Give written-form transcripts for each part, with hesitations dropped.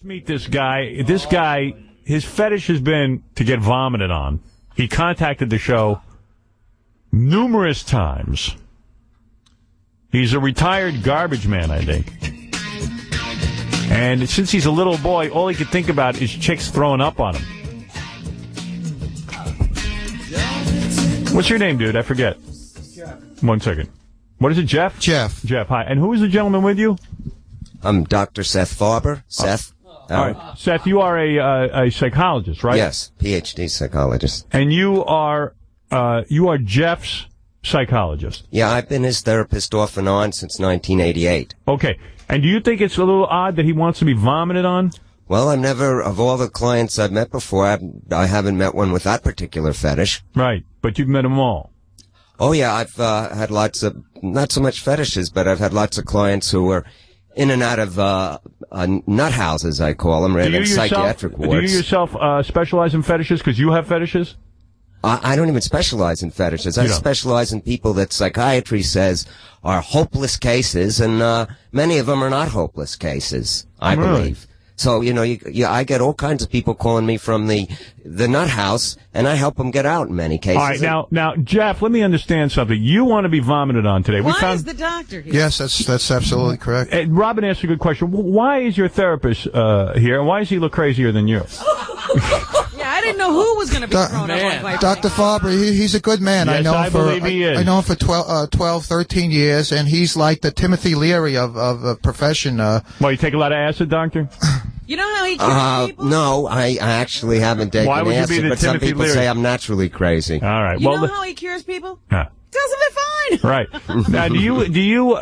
Meet this guy. This guy, his fetish has been to get vomited on. He contacted the show numerous times. He's a retired garbage man, I think. And since he's a little boy, all he could think about is chicks throwing up on him. What's your name, dude? I forget. Jeff. 1 second. What is it, Jeff? Jeff. Jeff, hi. And who is the gentleman with you? I'm Dr. Seth Farber. Seth. All right. Seth, you are a psychologist, right? Yes, PhD psychologist. And you are Jeff's psychologist. Yeah, I've been his therapist off and on since 1988. Okay. And do you think it's a little odd that he wants to be vomited on? Well, I've never, of all the clients I've met before, I haven't met one with that particular fetish. Right. But you've met them all. Oh, yeah, I've had lots of, not so much fetishes, but I've had lots of clients who were in and out of nut houses, I call them, rather than psychiatric wards. Do you yourself specialize in fetishes because you have fetishes? I don't even specialize in fetishes. I specialize in people that psychiatry says are hopeless cases, and many of them are not hopeless cases, I believe. So, I get all kinds of people calling me from the nut house, and I help them get out in many cases. All right, now, Jeff, let me understand something. You want to be vomited on today. Why is the doctor here? Yes, that's absolutely correct. Robin asked a good question. Why is your therapist here, and why does he look crazier than you? Yeah, I didn't know who was going to be thrown up on Dr. Farber, he's a good man. Yes, I believe he is. I know him for 12, 13 years, and he's like the Timothy Leary of the profession. Well, you take a lot of acid, doctor? You know how he cures people? No, I actually haven't taken Why would you acid, be the but some Timothy people Leary? say I'm naturally crazy. All right. You know how he cures people? Huh. Tells them they're fine. Right. Now, do you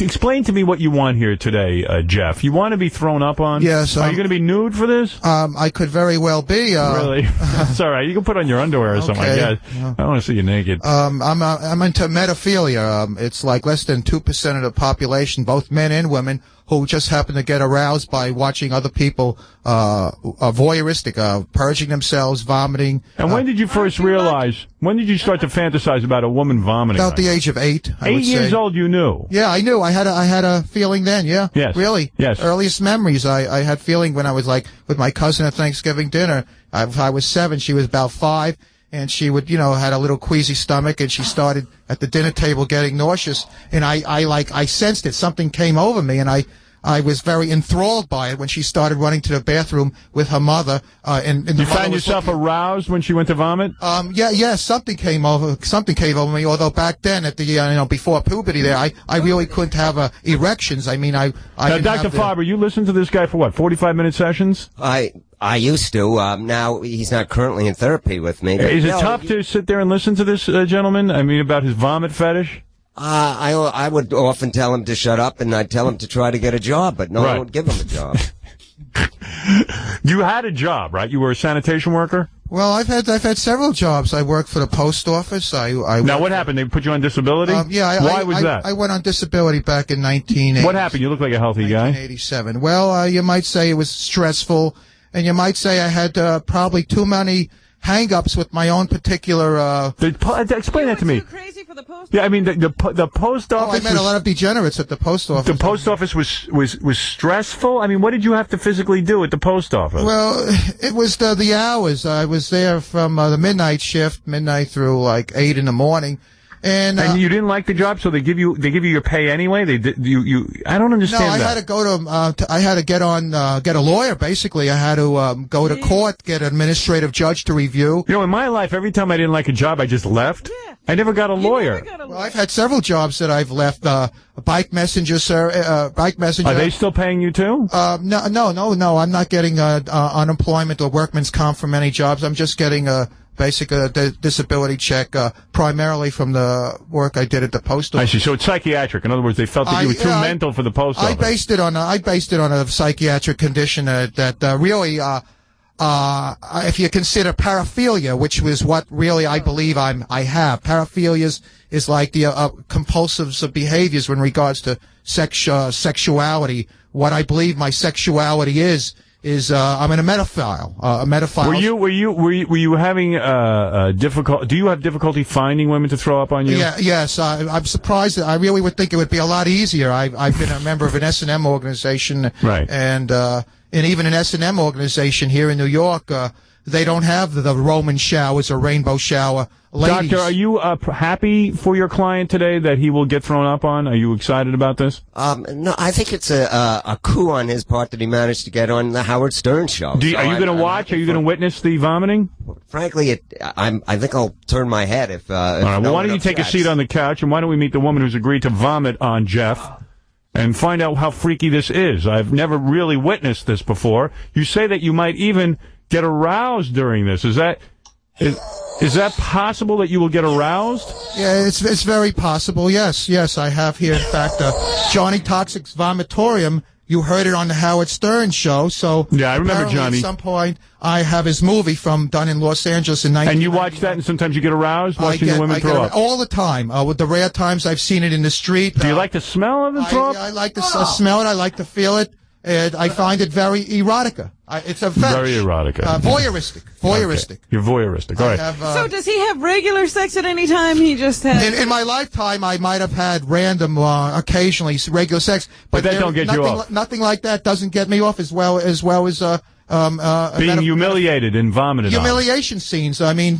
explain to me what you want here today, Jeff? You want to be thrown up on? Yes. Are you going to be nude for this? I could very well be. Really? That's all right. You can put on your underwear or something, I guess. I don't want to see you naked. I'm into metaphilia. It's like less than 2% of the population, both men and women, who just happen to get aroused by watching other people voyeuristic, purging themselves, vomiting. And when did you first realize, when did you start to fantasize about a woman vomiting? About the age of 8. 8 years old, you knew? Yeah, I knew. I had a feeling then, yeah. Yes. Really? Yes. Earliest memories, I had feeling when I was like with my cousin at Thanksgiving dinner. I was 7, she was about 5. And she would, had a little queasy stomach, and she started at the dinner table getting nauseous. And I sensed it. Something came over me, and I was very enthralled by it when she started running to the bathroom with her mother. You found yourself aroused when she went to vomit? Yeah, something came over me. Although back then, at the before puberty, there, I really couldn't have erections. I mean, I. Now, Dr. Farber, you listened to this guy for what? 45-minute sessions? I used to. Now he's not currently in therapy with me. Is it tough to sit there and listen to this gentleman? I mean, about his vomit fetish? I would often tell him to shut up, and I'd tell him to try to get a job, but no one would give him a job. You had a job, right? You were a sanitation worker? Well, I've had several jobs. I worked for the post office. Now, what happened? They put you on disability? Yeah. Why was that? I went on disability back in 1980. What happened? You look like a healthy guy. 1987. Well, you might say it was stressful, and you might say I had probably too many hang-ups with my own particular. Explain that to me. Too crazy for the post office? Yeah, I mean the post office. I met a lot of degenerates at the post office. The post office was stressful. I mean, what did you have to physically do at the post office? Well, it was the hours. I was there from the midnight shift, midnight through like 8 in the morning. And you didn't like the job, so they give you your pay anyway. I don't understand that. No, I had to go to I had to get a lawyer. Basically, I had to go to court, get an administrative judge to review. In my life, every time I didn't like a job, I just left. Yeah. I never got a lawyer. Well, I've had several jobs that I've left. Bike messenger, sir. Bike messenger. Are they still paying you too? No. I'm not getting unemployment or workman's comp from any jobs. I'm just getting basic disability check, primarily from the work I did at the post office. I see. So it's psychiatric. In other words, they felt that you were too mental for the post office. I based it on a psychiatric condition that really, if you consider paraphilia, which was what really I believe I have. Paraphilia is like the compulsive behaviors in regards to sexuality. What I believe my sexuality is I'm a metaphile. Were you having difficult? Do you have difficulty finding women to throw up on you? Yes. I'm surprised. I really would think it would be a lot easier. I've been a member of an S&M organization, right? And and even an S&M organization here in New York, they don't have the Roman showers or rainbow shower ladies. Doctor, are you happy for your client today that he will get thrown up on? Are you excited about this? No, I think it's a coup on his part that he managed to get on the Howard Stern show. Are you going to watch? Are you going to witness the vomiting? Frankly, I think I'll turn my head if all right, well, why don't you take a seat on the couch, and why don't we meet the woman who's agreed to vomit on Jeff and find out how freaky this is? I've never really witnessed this before. You say that you might even get aroused during this. Is that possible that you will get aroused? Yeah, it's very possible. Yes, I have here. In fact, Johnny Toxic's Vomitorium. You heard it on the Howard Stern show. So yeah, I remember Johnny. At some point, I have his movie done in Los Angeles in 1999. And you watch that, and sometimes you get aroused watching the women throw up? All the time. With the rare times I've seen it in the street. Do you like the smell of it throw up? I like to smell it. I like to feel it. I find it very erotica. It's a fetish. Very erotica. Voyeuristic. Okay. You're voyeuristic. All right. So does he have regular sex at any time? He just has... In my lifetime, I might have had random, occasionally regular sex. But that don't get you off. Nothing like that doesn't get me off as well as being humiliated and vomited humiliation scenes. I mean,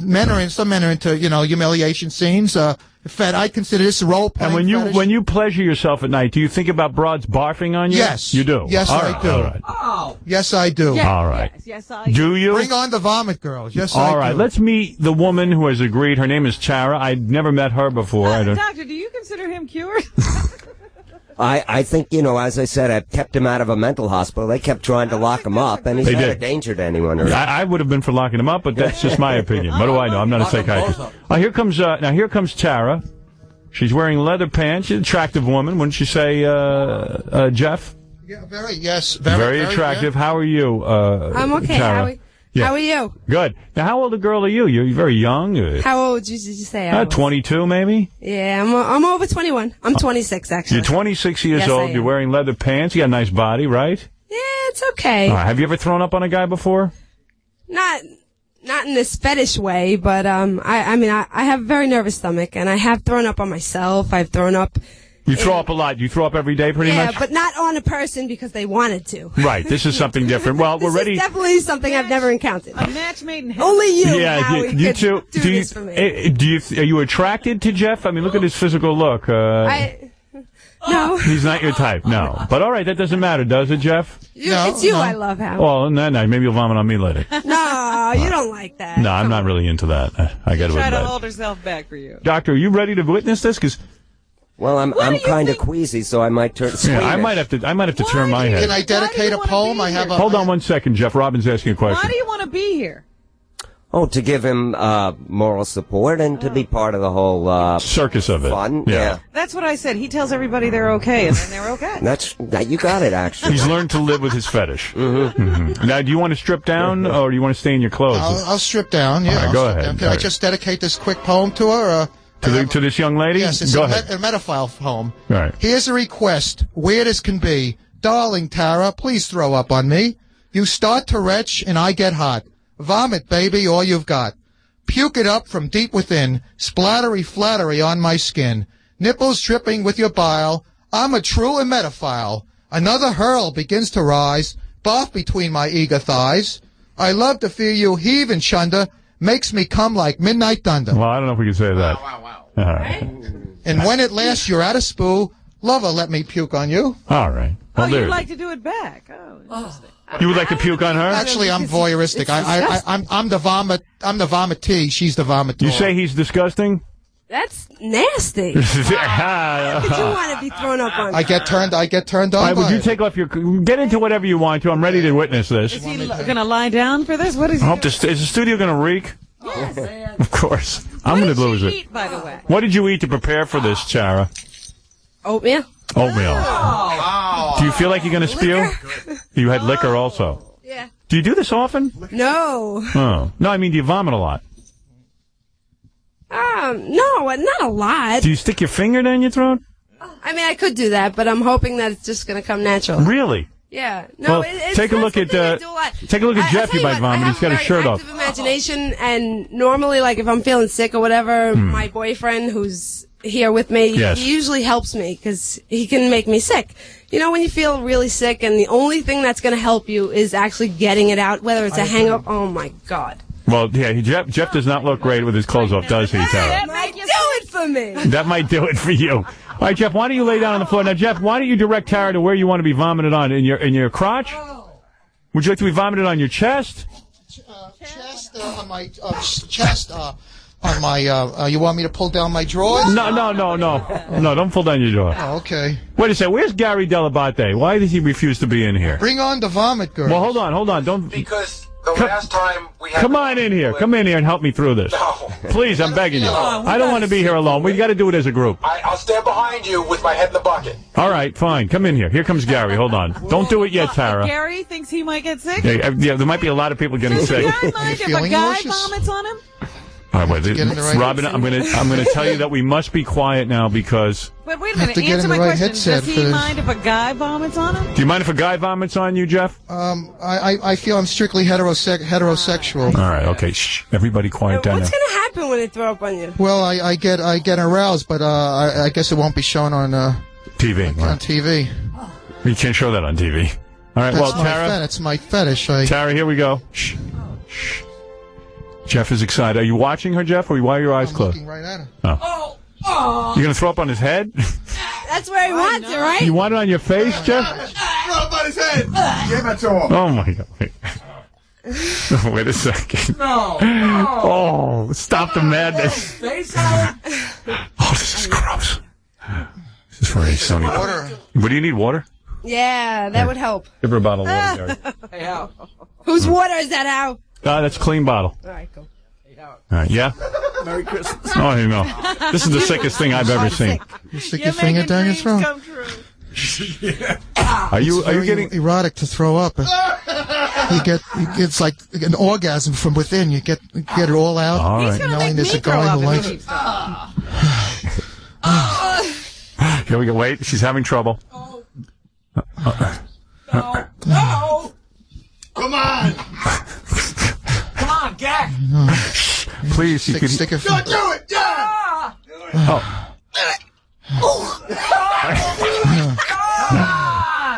some men are into, humiliation scenes. I consider this a role-playing And when you pleasure yourself at night, do you think about broads barfing on you? Yes. You do? Yes, I do. All right. Oh. Yes, I do. Yes, all right. Yes, I do. Do you? Bring on the vomit girls. Yes, I do. All right. Let's meet the woman who has agreed. Her name is Tara. I'd never met her before. Doctor, do you consider him cured? I think, as I said, I kept him out of a mental hospital. They kept trying to lock him up, and he's not a danger to anyone. I would have been for locking him up, but that's just my opinion. What do I know? I'm not a psychiatrist. Here comes Tara. She's wearing leather pants. She's an attractive woman, wouldn't you say, Jeff? Yeah, very attractive. Yeah. How are you, I'm okay. Tara? How are you? Good. Now, how old a girl are you? You're very young. How old did you say? 22, maybe? Yeah, I'm over 21. I'm 26, actually. You're 26 years old. You're wearing leather pants. You got a nice body, right? Yeah, it's okay. Have you ever thrown up on a guy before? Not in this fetish way, but I have a very nervous stomach, and I have thrown up on myself. I've thrown up. You throw up a lot. You throw up every day, pretty much? Yeah, but not on a person because they wanted to. Right. This is something different. Well, we're ready. This is definitely something I've never encountered. A match made in heaven. Only you, yeah, Howie, you too. do this for me. Are you attracted to Jeff? I mean, look at his physical look. No. He's not your type, no. But all right, that doesn't matter, does it, Jeff? It's you I love, Howie. Well, no, maybe you'll vomit on me later. No, you don't like that. No, I'm not really into that. I got to admit. Try to hold herself back for you. Doctor, are you ready to witness this? Well, I'm kind of queasy, so I might turn. Yeah, I might have to turn my head. Can I dedicate a poem? Hold on 1 second, Jeff. Robin's asking a question. Why do you want to be here? Oh, to give him moral support and to be part of the whole circus of it. Fun. Yeah. That's what I said. He tells everybody they're okay, and then they're okay. You got it, actually. He's learned to live with his fetish. Now, do you want to strip down, or do you want to stay in your clothes? I'll strip down. Yeah. All right, go ahead. Can I just dedicate this quick poem to her? To this young lady? Yes, it's go a metaphile poem. All right. Here's a request, weird as can be. Darling Tara, please throw up on me. You start to retch, and I get hot. Vomit, baby, all you've got. Puke it up from deep within, splattery flattery on my skin. Nipples dripping with your bile, I'm a true emetophile. Another hurl begins to rise, barf between my eager thighs. I love to feel you heave and chunder, makes me come like midnight thunder. Well, I don't know if we can say that. Wow. All right. And when at last you're out of spoo, lover, let me puke on you. All right. Well, you'd like to do it back. Oh, interesting. You would like to puke on her? Actually, I'm voyeuristic. I'm the vomit. I'm the vomitee. She's the vomitor. You say he's disgusting? That's nasty. Why would you want to be thrown up on? I get turned on. All right, would you take off your... Get into whatever you want to. I'm ready to witness this. Is he going to lie down for this? What is he doing? Is the studio going to reek? Yes. Of course. I'm going to lose it. What did you eat, by the way? What did you eat to prepare for this, Tara? Oatmeal. Oh. Do you feel like you're going to spew? You had liquor also. Yeah. Do you do this often? No. Oh. No, I mean, do you vomit a lot? No, not a lot. Do you stick your finger down your throat? I mean, I could do that, but I'm hoping that it's just going to come natural. Really? Yeah. No, well, take a look at Jeff. You might vomit. He's got his shirt off. I have active imagination, and normally, like if I'm feeling sick or whatever, my boyfriend, who's here with me, Yes. he usually helps me because he can make me sick. You know, when you feel really sick and the only thing that's going to help you is actually getting it out, whether it's a hang-up. Oh, my God. Well, yeah, Jeff does not look great with his clothes off, does he, Tara? That might do it for me. That might do it for you. All right, Jeff, why don't you lay down on the floor? Now, Jeff, why don't you direct Tara to where you want to be vomited on? In your crotch? Would you like to be vomited on your chest? Chest, on my chest, on my, you want me to pull down my drawers? No, don't pull down your drawer. Oh, okay. Wait a second, where's Gary Delabate? Why does he refuse to be in here? Bring on the vomit girl. Well, hold on, don't... Because the last time we had... Come on in here and help me through this. No. Please, I'm begging you. I don't want to be here alone. We got to do it as a group. I'll stand behind you with my head in the bucket. All right, fine. Come in here. Here comes Gary. Hold on. Don't do it yet, Tara. Gary thinks he might get sick? Yeah, there might be a lot of people getting Does sick. the guy mind if a feeling guy nauseous? vomits on him? All right, wait, Get in the right Robin, I'm gonna tell you that we must be quiet now because. But wait a Have minute, to get answer in my the right question. headset Does for he this. mind if a guy vomits on him? Do you mind if a guy vomits on you, Jeff? I feel I'm strictly heterosexual. All right, okay. Shh. Everybody, quiet down. What's Now. going to happen when they throw up on you? Well, I get aroused, but I guess it won't be shown on TV. on Right. TV. You can't show that on TV. All right. That's Well, Tara. That's my fetish. Tara, here we go. Shh. Shh. Jeff is excited. Are you watching her, Jeff, or why are your eyes I'm closed? looking right at her. Oh. You're gonna throw up on his head? That's where he wants it, right? You want it on your face, Jeff? Throw up on his head! Give it to him! Oh my God! Wait, wait a second. No! Oh, stop the madness! Face out! Oh, this is gross. This is very Sony. Water. What do you need? Water? Yeah, that would help. Give her a bottle of water, Gary. Hey, Al. Whose water is that, Al? That's a clean bottle. All right, cool. All right, yeah? Merry Christmas. Oh, I know. This is the sickest thing I've ever seen. You stick You're your finger making down your dreams throat. come true. Are you Very getting... erotic to throw up? It's like an orgasm from within. You get it all out. All He's right. going to Knowing make me there's a throw guy up who if likes- he keeps talking. Here we go. Wait, she's having trouble. No! Come on! Come on, Gak! Please, you Stick could... your finger. Do it! Yeah!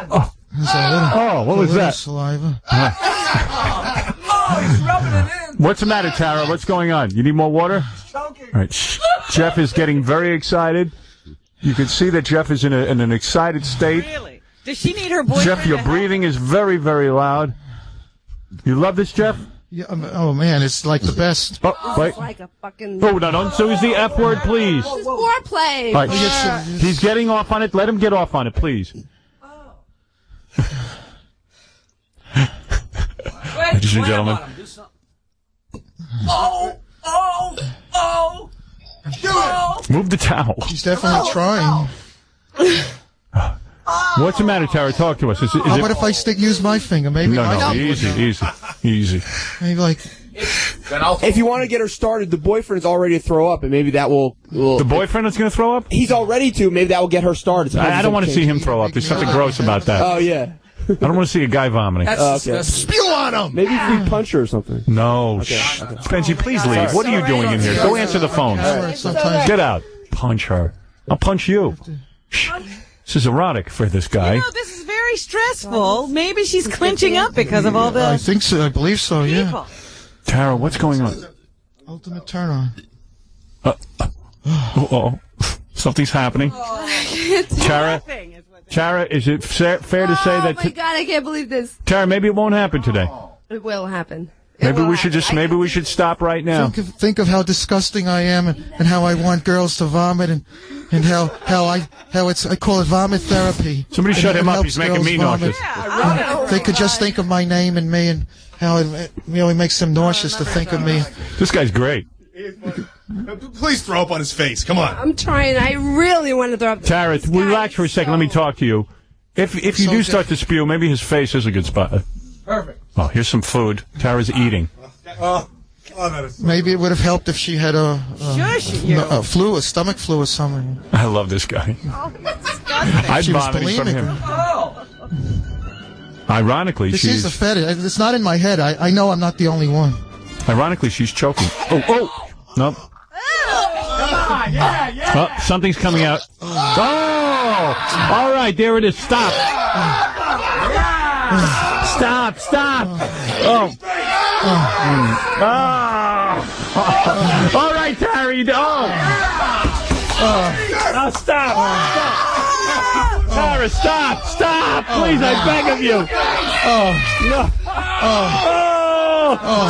Oh. There's a little, Oh, what was little that? saliva. Oh, he's rubbing it in! What's the matter, Tara? What's going on? You need more water? Choking! All right. Shh. Jeff is getting very excited. You can see that Jeff is in an excited state. Really? Does she need her boyfriend Jeff, your to help? breathing is very, very loud. You love this, Jeff? Yeah, oh man, it's like the best. Oh, wait. It's like a fucking... Oh, no, don't use the F word, please. This is foreplay. All right, he's getting off on it. Let him get off on it, please. Ladies and gentlemen. Oh! Do it! Move the towel. He's definitely trying. What's the matter, Tara? Talk to us. Is How it... about if I use my finger? Maybe No, my no, finger would easy. Maybe like Then I'll... If you want to get her started, the boyfriend's already to throw up, and maybe that will The boyfriend is going to throw up? he's all ready to. Maybe that will get her started. I don't want to see him throw up. There's something gross about that. Oh yeah. I don't want to see a guy vomiting. Okay. Spew on him! Maybe if we punch her or something. No. Shh. Benji, please leave. What are you doing in here? Go answer the phone. sometimes. Get out. Punch her. I'll punch you. Shh. This is erotic for this guy. You know, this is very stressful. Maybe she's clenching up because of all I the think so. I believe so. Yeah. people. Tara, what's going on? Ultimate turn on. Uh-oh. Something's happening. Tara, is it fair to say Oh, that... my God, I can't believe this. Tara, maybe it won't happen today. It will happen. Maybe we should stop right now. Think of how disgusting I am and how I want girls to vomit and how I call it vomit therapy. Somebody And shut it him up. helps He's making girls me vomit. nauseous. They could just think of my name and me and how it really makes them nauseous to think of me. This guy's great. Please throw up on his face. Come on. I'm trying. I really want to throw up. Tara, relax for a second. Let me talk to you. If you do start to spew, maybe his face is a good spot. Perfect. Oh, here's some food. Tara's eating. Maybe it would have helped if she had a stomach flu or something. I love this guy. I'd She was vomit in front of bulimic. him. Ironically, This is a fetish. It's not in my head. I know I'm not the only one. Ironically, she's choking. Oh, no. Oh, something's coming out. Oh! All right, there it is. Stop. Stop. Oh. All right, Terry. Oh, stop. Tara, stop. Please, I beg of you. No.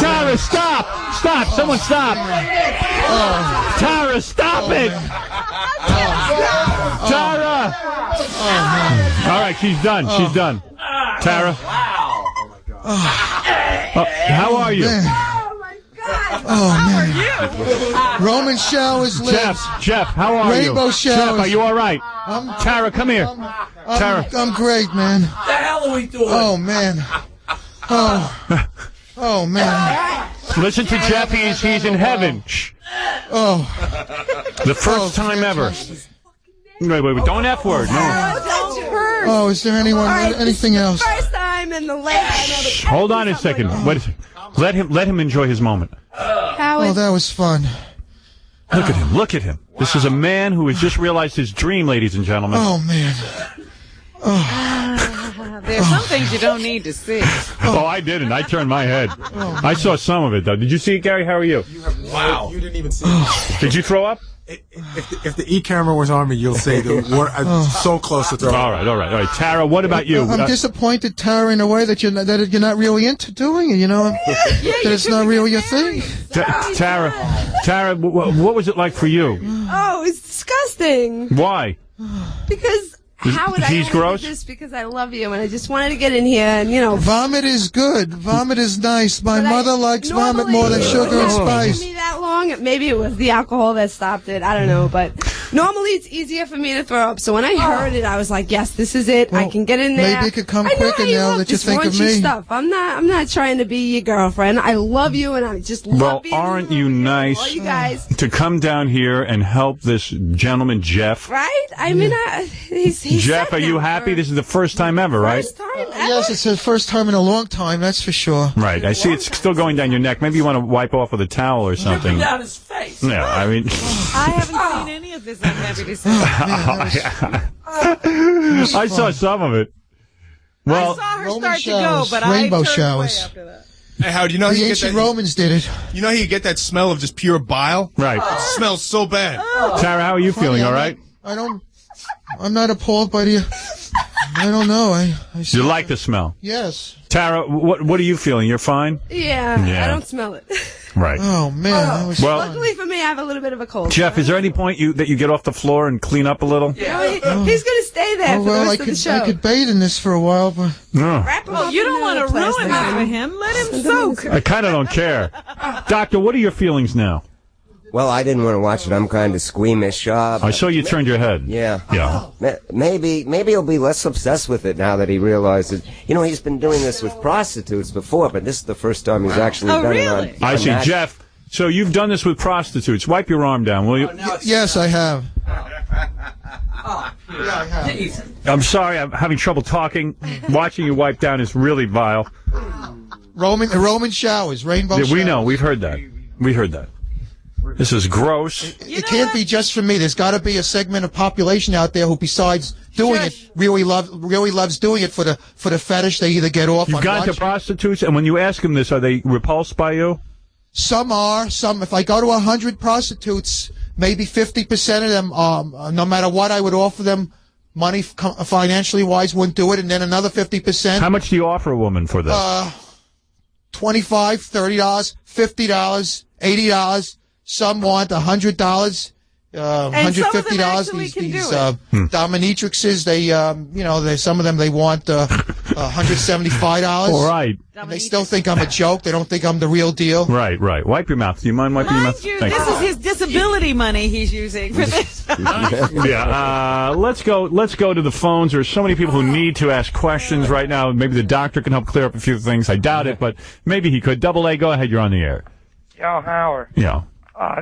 Tara, stop. Someone stop. Tara, stop it. Tara. All right, she's done. Tara. How are you? Man. Roman showers lives. Jeff, how are you? Rainbow showers. Jeff, are you all right? Tara, come here. Tara. I'm great, man. What the hell are we doing? Oh, man. Oh, man. Listen to Jeff. He's in heaven. Shh. The first time ever. Wait. Don't F word. No. Is there anything else? First time in the last. Hold on a second. Wait a second. Let him enjoy his moment. That was fun. Look at him. This is a man who has just realized his dream, ladies and gentlemen. Oh, man. There's some things you don't need to see. Oh, I didn't. I turned my head. I saw some of it, though. Did you see it, Gary? How are you? Wow. You didn't even see it. Did you throw up? If the E-camera was on me, you'll say I'm so close to throwing up. All right. Tara, what about you? I'm disappointed, Tara, in a way that you're not really into doing it, that it's not really your thing. Tara, what was it like for you? Oh, it's disgusting. Why? Because how would He's I gross? do this? Because I love you, and I just wanted to get in here, and Vomit is good. Vomit is nice. My mother likes vomit more than sugar and spice. Me that long? Maybe it was the alcohol that stopped it. I don't know, but normally it's easier for me to throw up. So when I heard it, I was like, "Yes, this is it. I can get in there." Maybe it could come quicker now that you think of me. Stuff. I'm not trying to be your girlfriend. I love you, and I just love being aren't you nice all you guys to come down here and help this gentleman, Jeff? Right? I mean, he's Jeff, are you happy? This is the first time ever, right? First time ever. Yes, it's the first time in a long time, that's for sure. Right. I see it's still going down your neck. Maybe you want to wipe off with a towel or something. Down his face. Yeah, I mean. I haven't seen any of this, I'm happy to say. I saw some of it. Well, I saw her Roman start showers, to go, but rainbow I turned showers. away after that. Hey, Howard, you know how The you get ancient that? Romans did it. You know how you get that smell of just pure bile? right. It smells so bad. Tara, how are you feeling? All right? I'm not appalled by the. I don't know. I You like the smell? Yes. Tara, what are you feeling? You're fine? Yeah, Yeah. I don't smell it. Right. Oh man, that was Well, Luckily for me, I have a little bit of a cold. Jeff, is there any point that you get off the floor and clean up a little? He's going to stay there for the rest of the show. I could bathe in this for a while, but No. Wrap him Well, up you in don't want to plastic. ruin that for him. Let him soak. I kind of don't care. Doctor, what are your feelings now? Well, I didn't want to watch it. I'm kind of squeamish. I saw you turned your head. Yeah. Yeah. Maybe he'll be less obsessed with it now that he realizes. He's been doing this with prostitutes before, but this is the first time he's actually done it on. I see. Jeff, so you've done this with prostitutes. Wipe your arm down, will you? yes, I have. I'm sorry, I'm having trouble talking. Watching you wipe down is really vile. Roman showers, rainbow showers. Yeah, we know. We've heard that. We heard that. This is gross. It can't be just for me. There's got to be a segment of population out there who, besides doing it, really loves doing it for the fetish. They either get off. You've gone to prostitutes, and when you ask them this, are they repulsed by you? Some are. Some. If I go to 100 prostitutes, maybe 50% of them, no matter what I would offer them, money financially wise, wouldn't do it, and then another 50%. How much do you offer a woman for this? $25, $30, $50, $80. Some want $100, $150. These dominatrixes, they some of them they want $175. All right. And they still think I'm a joke. They don't think I'm the real deal. Right. Wipe your mouth. Do you mind wiping your mouth? This is his disability money he's using for this. Yeah. Let's go to the phones. There's so many people who need to ask questions right now. Maybe the doctor can help clear up a few things. I doubt it, but maybe he could. Double A, go ahead. You're on the air. Yo, Howard. Yeah.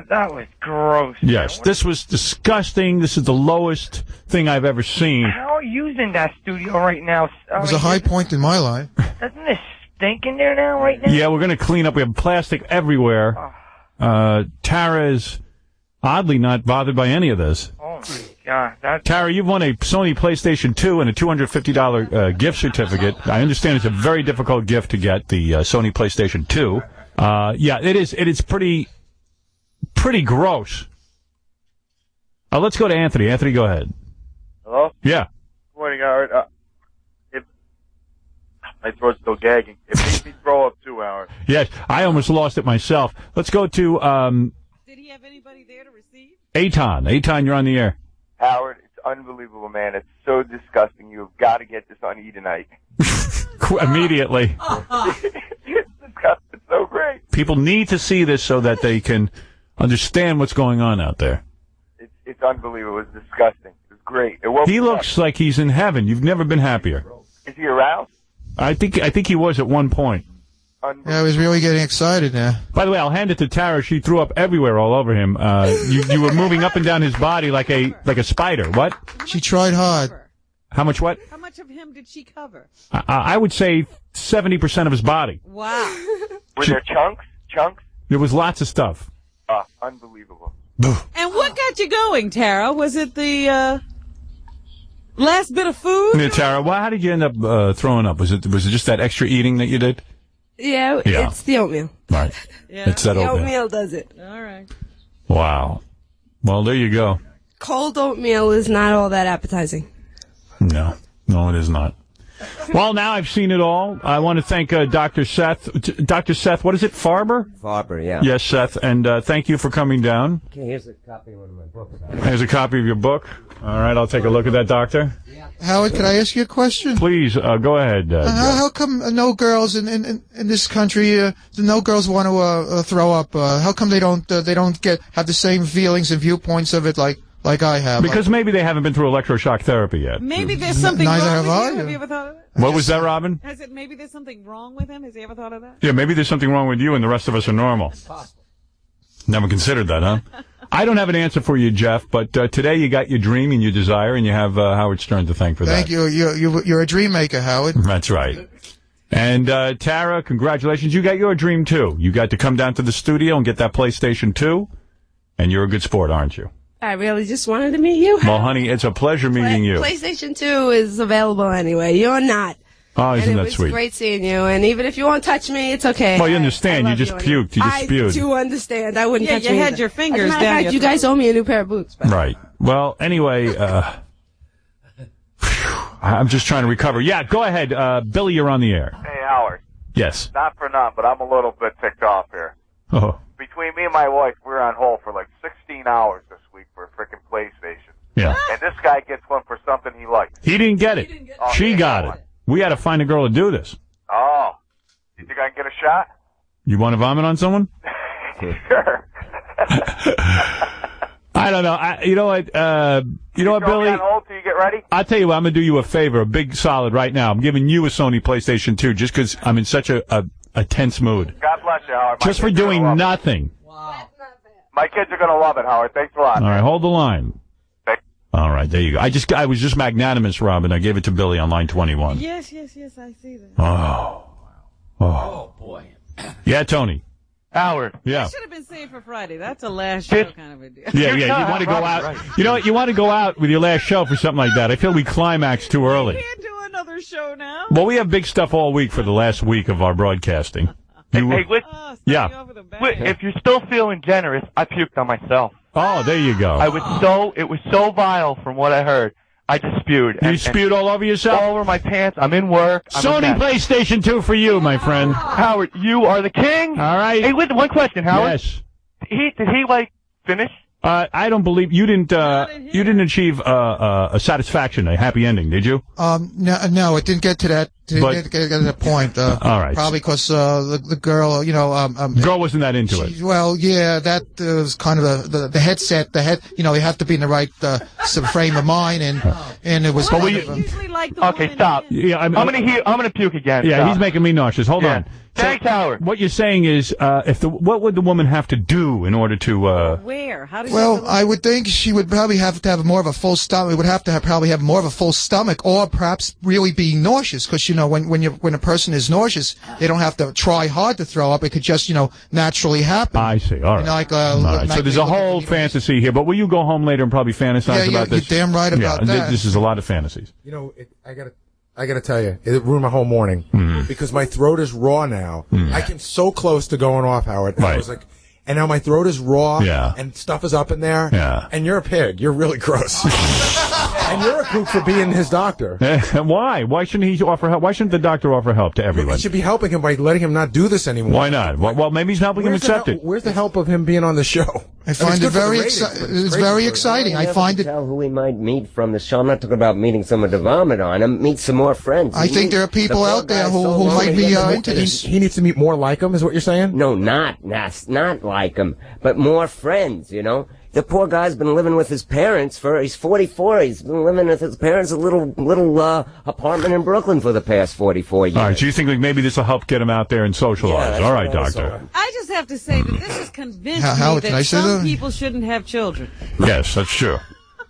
That was gross. Yes, this was disgusting. This is the lowest thing I've ever seen. How are you in that studio right now? It was a high point in my life. Doesn't it stink in there now, right now? Yeah, we're going to clean up. We have plastic everywhere. Tara's oddly not bothered by any of this. Oh my God, Tara, you've won a Sony PlayStation 2 and a $250 gift certificate. I understand it's a very difficult gift to get, the Sony PlayStation 2. Yeah, it is. It is pretty gross. Let's go to Anthony. Anthony, go ahead. Hello? Yeah. Good morning, Howard. My throat's still gagging. It made me throw up 2 hours. Yes, I almost lost it myself. Let's go to Did he have anybody there to receive? Aton. Aton, you're on the air. Howard, it's unbelievable, man. It's so disgusting. You've got to get this on E tonight. Immediately. It's disgusting. It's so great. People need to see this so that they can understand what's going on out there. It's unbelievable. It's disgusting. It's great. It woke He me looks up. like he's in heaven. You've never been happier. Is he aroused? I think he was at one point. Yeah, I was really getting excited now. By the way, I'll hand it to Tara. She threw up everywhere all over him. You were moving up and down his body like a spider. What? She tried hard. How much what? How much of him did she cover? I would say 70% of his body. Wow. Were there chunks? Chunks? There was lots of stuff. Unbelievable. And what got you going, Tara? Was it the last bit of food? Yeah, Tara, how did you end up throwing up? Was it just that extra eating that you did? Yeah, Yeah. it's the oatmeal. Right. Yeah. It's that The oatmeal. oatmeal does it. All right. Wow. Well, there you go. Cold oatmeal is not all that appetizing. No, it is not. Well, now I've seen it all. I want to thank Dr. Seth. Dr. Seth, what is it, Farber? Farber, yeah. Yes, Seth, and thank you for coming down. Okay, here's a copy of one of my books. There's a copy of your book. All right, I'll take a look at that, Doctor. Howard, can I ask you a question? Please, go ahead. How come no girls in this country, no girls want to throw up? How come they don't have the same feelings and viewpoints of it like I have? Because maybe they haven't been through electroshock therapy yet. Maybe there's something Neither wrong have with I. him. Have you ever thought of that? What was that, Robin? Maybe there's something wrong with him? Has he ever thought of that? Yeah, maybe there's something wrong with you and the rest of us are normal. Never considered that, huh? I don't have an answer for you, Jeff, but today you got your dream and your desire, and you have Howard Stern to thank for that. Thank you. You're a dream maker, Howard. That's right. And Tara, congratulations. You got your dream, too. You got to come down to the studio and get that PlayStation 2, and you're a good sport, aren't you? I really just wanted to meet you. Well, honey, it's a pleasure meeting you. PlayStation 2 is available anyway. You're not. Oh, isn't and that it was sweet? Great seeing you. And even if you won't touch me, it's okay. Well, you understand. I You just love puked. You just spewed. I do understand. I wouldn't Yeah, touch you you had either. your fingers As a matter of down fact, your you guys throat. owe me a new pair of boots. But Right. Well, anyway, I'm just trying to recover. Yeah, go ahead. Billy, you're on the air. Hey, Howard. Yes. Not for nothing, but I'm a little bit ticked off here. Oh, Between me and my wife, we were on hold for like 16 hours this week for a freaking PlayStation. yeah. And this guy gets one for something he likes. He didn't get it. Oh, She he got got it. We had to find a girl to do this. Oh. You think I can get a shot? You want to vomit on someone? Sure. I don't know. You know what? You know what, Throw me Billy? on hold till you get ready? I'll tell you what. I'm gonna do you a favor, a big solid right now. I'm giving you a Sony PlayStation 2 just because I'm in such a tense mood. God bless you, Howard. My Just for kids are gonna doing love it. nothing. My kids are going to love it, Howard. Thanks a lot. All right, hold the line. Thanks. All right, there you go. I was just magnanimous, Robin. I gave it to Billy on line 21. Yes, I see that. Oh, boy. Yeah, Tony. Howard. Yeah. Should have been saved for Friday. That's a last show kind of a deal. Yeah. You want to go out. Right. You know what? You want to go out with your last show for something like that. I feel we climaxed too early. We can't do another show now. Well, we have big stuff all week for the last week of our broadcasting. Hey, listen, Oh, Yeah. starting over the back. if you're still feeling generous, I puked on myself. Oh, there you go. It was so vile from what I heard. I just spewed. You spewed all over yourself? all over my pants. I'm in work. I'm a Sony mess. PlayStation 2 for you, my friend. Howard, you are the king. All right. Hey, listen, one question, Howard. Yes. Did he like finish? I don't believe you didn't. You didn't achieve a satisfaction, a happy ending, did you? No, it didn't get to that. Didn't get to that point. All right. Probably because the girl, Girl wasn't that into it. Well, yeah, that was kind of the headset. You have to be in the right frame of mind, and it was. Well, kind you of, usually like like the Okay, stop. Yeah, I'm gonna puke again. Yeah, Stop. he's making me nauseous. Hold on. Thanks, Howard. What you're saying is, what would the woman have to do in order to? Where? How does? Well, I would think she would probably have to have more of a full stomach. It would have to probably have more of a full stomach, or perhaps really be nauseous. Because when a person is nauseous, they don't have to try hard to throw up. It could just naturally happen. I see. All right. All right. So there's a whole fantasy here. But will you go home later and probably fantasize about this? You're damn right about that. This is a lot of fantasies. I gotta tell you, it ruined my whole morning because my throat is raw now. I came so close to going off, Howard. And I was like, and now my throat is raw, and stuff is up in there. Yeah. And you're a pig. You're really gross. And you're a kook for being his doctor. Why? Why shouldn't he offer help? Why shouldn't the doctor offer help to everyone? He should be helping him by letting him not do this anymore. Why not? Well, maybe he's helping him accept it. Where's the help of him being on the show? I find it very exciting. I find it. Tell who we might meet from the show. I'm not talking about meeting someone to vomit on him. Meet some more friends. I think there are people out there who might be into this. He needs to meet more like him, is what you're saying? No, not like him, but more friends. The poor guy's been living with his parents he's 44. He's been living with his parents a little apartment in Brooklyn for the past 44 years. All right, so you think like maybe this will help get him out there and socialize? All right, doctor. I just have to say that this has convinced Howard, me that some people shouldn't have children. Yes, that's true.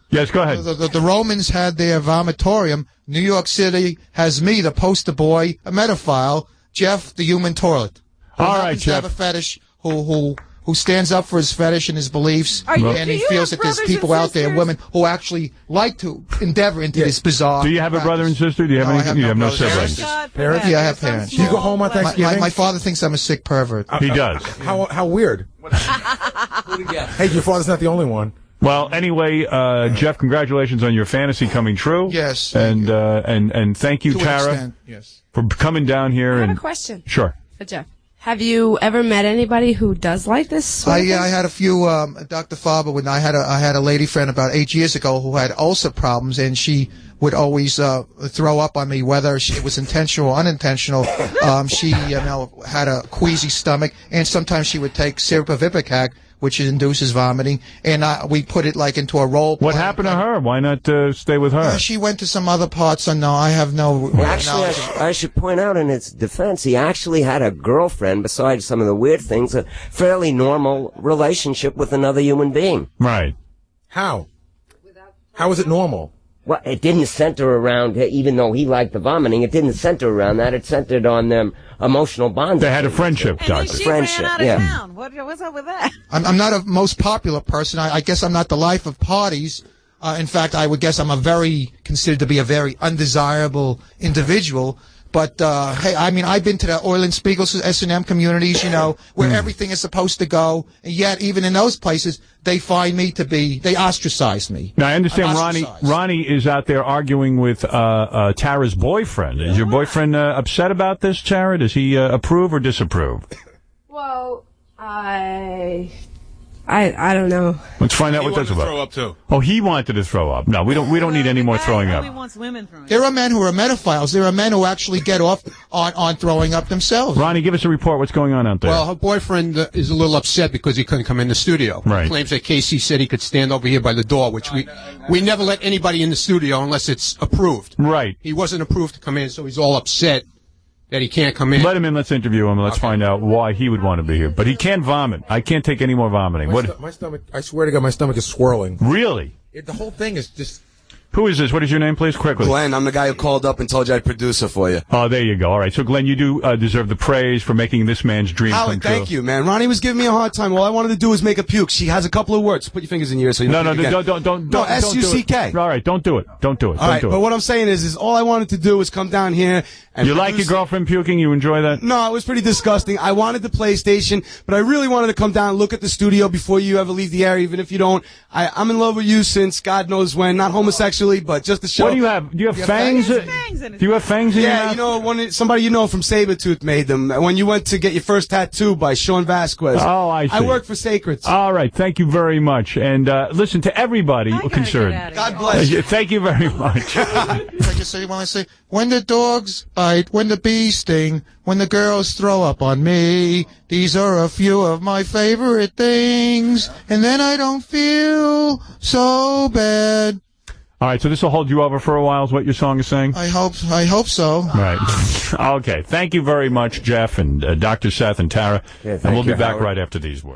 Yes, go ahead. The Romans had their vomitorium. New York City has me, the poster boy, a metaphile, Jeff, the human toilet. All right, Jeff. Have a fetish who stands up for his fetish and his beliefs, and he feels that there's people out there, women, who actually like to endeavor into this bizarre. Do you have a brother and sister? Do you have any? You have no siblings. Parents? Yeah, I have parents. Do you go home on Thanksgiving? My father thinks I'm a sick pervert. He does. How weird. Hey, your father's not the only one. Well, anyway, Jeff, congratulations on your fantasy coming true. Yes. And thank you, To an Tara, extent, yes. for coming down here. I have a question. Sure. For Jeff. Have you ever met anybody who does like this sort of thing? I had a few, Dr. Faber, when I had a lady friend about 8 years ago who had ulcer problems, and she would always throw up on me, whether it was intentional or unintentional. She had a queasy stomach, and sometimes she would take syrup of Ipecac, which induces vomiting, and we put it like into a roll. What happened to her? Why not stay with her? She went to some other parts, so no, I have no Actually, I should point out in its defense, he actually had a girlfriend, besides some of the weird things, a fairly normal relationship with another human being. Right. How? How is it normal? Well, it didn't center around, even though he liked the vomiting, it didn't center around that. It centered on them emotional bonds. They had a friendship, And doctor. then she Friendship, ran out of yeah. town. What's up with that? I'm not a most popular person. I guess I'm not the life of parties. In fact, I would guess I'm considered to be a very undesirable individual. But, hey, I mean, I've been to the Eulen Spiegel S&M communities, where everything is supposed to go. And yet, even in those places, they find me they ostracize me. Now, I understand Ronnie is out there arguing with Tara's boyfriend. Is your boyfriend upset about this, Tara? Does he approve or disapprove? Well, I don't know. Let's find out what that's about. Throw up too. Oh, he wanted to throw up. No, we don't need any more throwing up. He wants women throwing up. There are men who are metaphiles. There are men who actually get off on throwing up themselves. Ronnie, give us a report. What's going on out there? Well, her boyfriend is a little upset because he couldn't come in the studio. Right. Claims that Casey said he could stand over here by the door, which we never let anybody in the studio unless it's approved. Right. He wasn't approved to come in, so he's all upset that he can't come in. Let him in. Let's interview him. Let's find out why he would want to be here. But he can't vomit. I can't take any more vomiting. My stomach, I swear to God, my stomach is swirling. Really? The whole thing is just... Who is this? What is your name, please? Quickly. Glenn, I'm the guy who called up and told you I'd produce her for you. Oh, there you go. All right. So, Glenn, you do deserve the praise for making this man's dream come Howard, true. thank you, man. Ronnie was giving me a hard time. All I wanted to do was make a puke. She has a couple of words. Put your fingers in your ears so you don't puke again. Don't. No, S-U-C-K. All right, don't do it. Don't do it. All right, but what I'm saying is all I wanted to do was come down here and You like your girlfriend puking? You enjoy that? No, it was pretty disgusting. I wanted the PlayStation, but I really wanted to come down and look at the studio before you ever leave the area, even if you don't. I'm in love with you since God knows when. Not homosexually, but just the show. What do you have? Do you have fangs? Do you have fangs in your mouth? Yeah, somebody from Sabretooth made them. When you went to get your first tattoo by Sean Vasquez. Oh, I see. I work for Sacreds. All right, thank you very much. And listen to everybody concerned. God bless you. Thank you very much. I just want to say, when the dogs bite, when the bees sting, when the girls throw up on me, these are a few of my favorite things, and then I don't feel so bad. All right, so this will hold you over for a while, is what your song is saying? I hope so. Right. Okay. Thank you very much, Jeff and Dr. Seth and Tara. Yeah, and we'll be you, back Howard. right after these words.